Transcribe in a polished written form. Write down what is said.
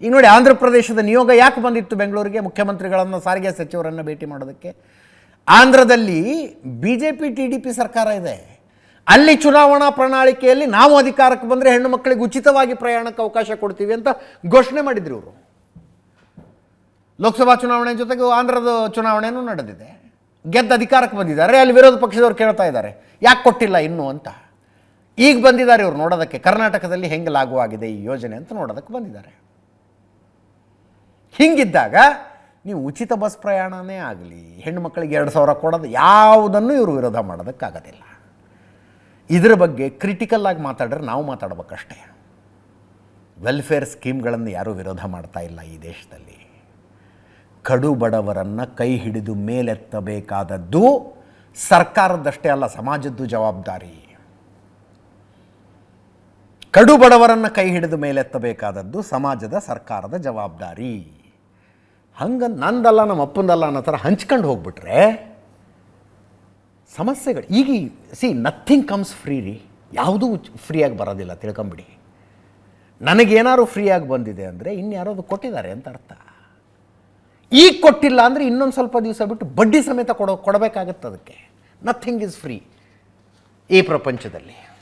ಈಗ ನೋಡಿ, ಆಂಧ್ರ ಪ್ರದೇಶದ ನಿಯೋಗ ಯಾಕೆ ಬಂದಿತ್ತು ಬೆಂಗಳೂರಿಗೆ ಮುಖ್ಯಮಂತ್ರಿಗಳನ್ನು, ಸಾರಿಗೆ ಸಚಿವರನ್ನು ಭೇಟಿ ಮಾಡೋದಕ್ಕೆ? ಆಂಧ್ರದಲ್ಲಿ BJP TDP ಸರ್ಕಾರ ಇದೆ. ಅಲ್ಲಿ ಚುನಾವಣಾ ಪ್ರಣಾಳಿಕೆಯಲ್ಲಿ ನಾವು ಅಧಿಕಾರಕ್ಕೆ ಬಂದರೆ ಹೆಣ್ಣು ಮಕ್ಕಳಿಗೆ ಉಚಿತವಾಗಿ ಪ್ರಯಾಣಕ್ಕೆ ಅವಕಾಶ ಕೊಡ್ತೀವಿ ಅಂತ ಘೋಷಣೆ ಮಾಡಿದ್ರು ಇವರು. ಲೋಕಸಭಾ ಚುನಾವಣೆ ಜೊತೆಗೆ ಆಂಧ್ರದ ಚುನಾವಣೆಯೂ ನಡೆದಿದೆ. ಗೆದ್ದ ಅಧಿಕಾರಕ್ಕೆ ಬಂದಿದ್ದಾರೆ. ಅಲ್ಲಿ ವಿರೋಧ ಪಕ್ಷದವ್ರು ಕೇಳ್ತಾ ಇದ್ದಾರೆ ಯಾಕೆ ಕೊಟ್ಟಿಲ್ಲ ಇನ್ನೂ ಅಂತ. ಈಗ ಬಂದಿದ್ದಾರೆ ಇವರು ನೋಡೋದಕ್ಕೆ, ಕರ್ನಾಟಕದಲ್ಲಿ ಹೆಂಗೆ ಲಾಗೂ ಆಗಿದೆ ಈ ಯೋಜನೆ ಅಂತ ನೋಡೋದಕ್ಕೆ ಬಂದಿದ್ದಾರೆ. ಹೀಗಿದ್ದಾಗ ನೀವು ಉಚಿತ ಬಸ್ ಪ್ರಯಾಣನೇ ಆಗಲಿ, ಹೆಣ್ಣು ಮಕ್ಕಳಿಗೆ 2,000 ಕೊಡೋದು, ಯಾವುದನ್ನು ಇವರು ವಿರೋಧ ಮಾಡೋದಕ್ಕಾಗೋದಿಲ್ಲ. ಇದರ ಬಗ್ಗೆ ಕ್ರಿಟಿಕಲ್ ಆಗಿ ಮಾತಾಡಿದ್ರೆ ನಾವು ಮಾತಾಡಬೇಕಷ್ಟೇ. ವೆಲ್ಫೇರ್ ಸ್ಕೀಮ್ಗಳನ್ನು ಯಾರೂ ವಿರೋಧ ಮಾಡ್ತಾ ಇಲ್ಲ ಈ ದೇಶದಲ್ಲಿ. ಕಡು ಬಡವರನ್ನು ಕೈ ಹಿಡಿದು ಮೇಲೆತ್ತಬೇಕಾದದ್ದು ಸರ್ಕಾರದಷ್ಟೇ ಅಲ್ಲ, ಸಮಾಜದ್ದು ಜವಾಬ್ದಾರಿ. ಕಡು ಬಡವರನ್ನು ಕೈ ಹಿಡಿದು ಮೇಲೆತ್ತಬೇಕಾದದ್ದು ಸಮಾಜದ, ಸರ್ಕಾರದ ಜವಾಬ್ದಾರಿ. ಹಂಗೆ ನಂದಲ್ಲ ನಮ್ಮ ಅಪ್ಪಂದಲ್ಲ ಅನ್ನೋ ಥರ ಹಂಚ್ಕೊಂಡು ಹೋಗ್ಬಿಟ್ರೆ ಸಮಸ್ಯೆಗಳು ಈಗ ನಥಿಂಗ್ ಕಮ್ಸ್ ಫ್ರೀ ರೀ. ಯಾವುದೂ ಫ್ರೀಯಾಗಿ ಬರೋದಿಲ್ಲ, ತಿಳ್ಕೊಂಬಿಡಿ. ನನಗೇನಾದ್ರು ಫ್ರೀಯಾಗಿ ಬಂದಿದೆ ಅಂದರೆ ಇನ್ಯಾರೋದು ಕೊಟ್ಟಿದ್ದಾರೆ ಅಂತ ಅರ್ಥ. ಈಗ ಕೊಟ್ಟಿಲ್ಲ ಅಂದರೆ ಇನ್ನೊಂದು ಸ್ವಲ್ಪ ದಿವಸ ಬಿಟ್ಟು ಬಡ್ಡಿ ಸಮೇತ ಕೊಡಬೇಕಾಗತ್ತೆ ಅದಕ್ಕೆ. ನಥಿಂಗ್ ಈಸ್ ಫ್ರೀ ಈ ಪ್ರಪಂಚದಲ್ಲಿ.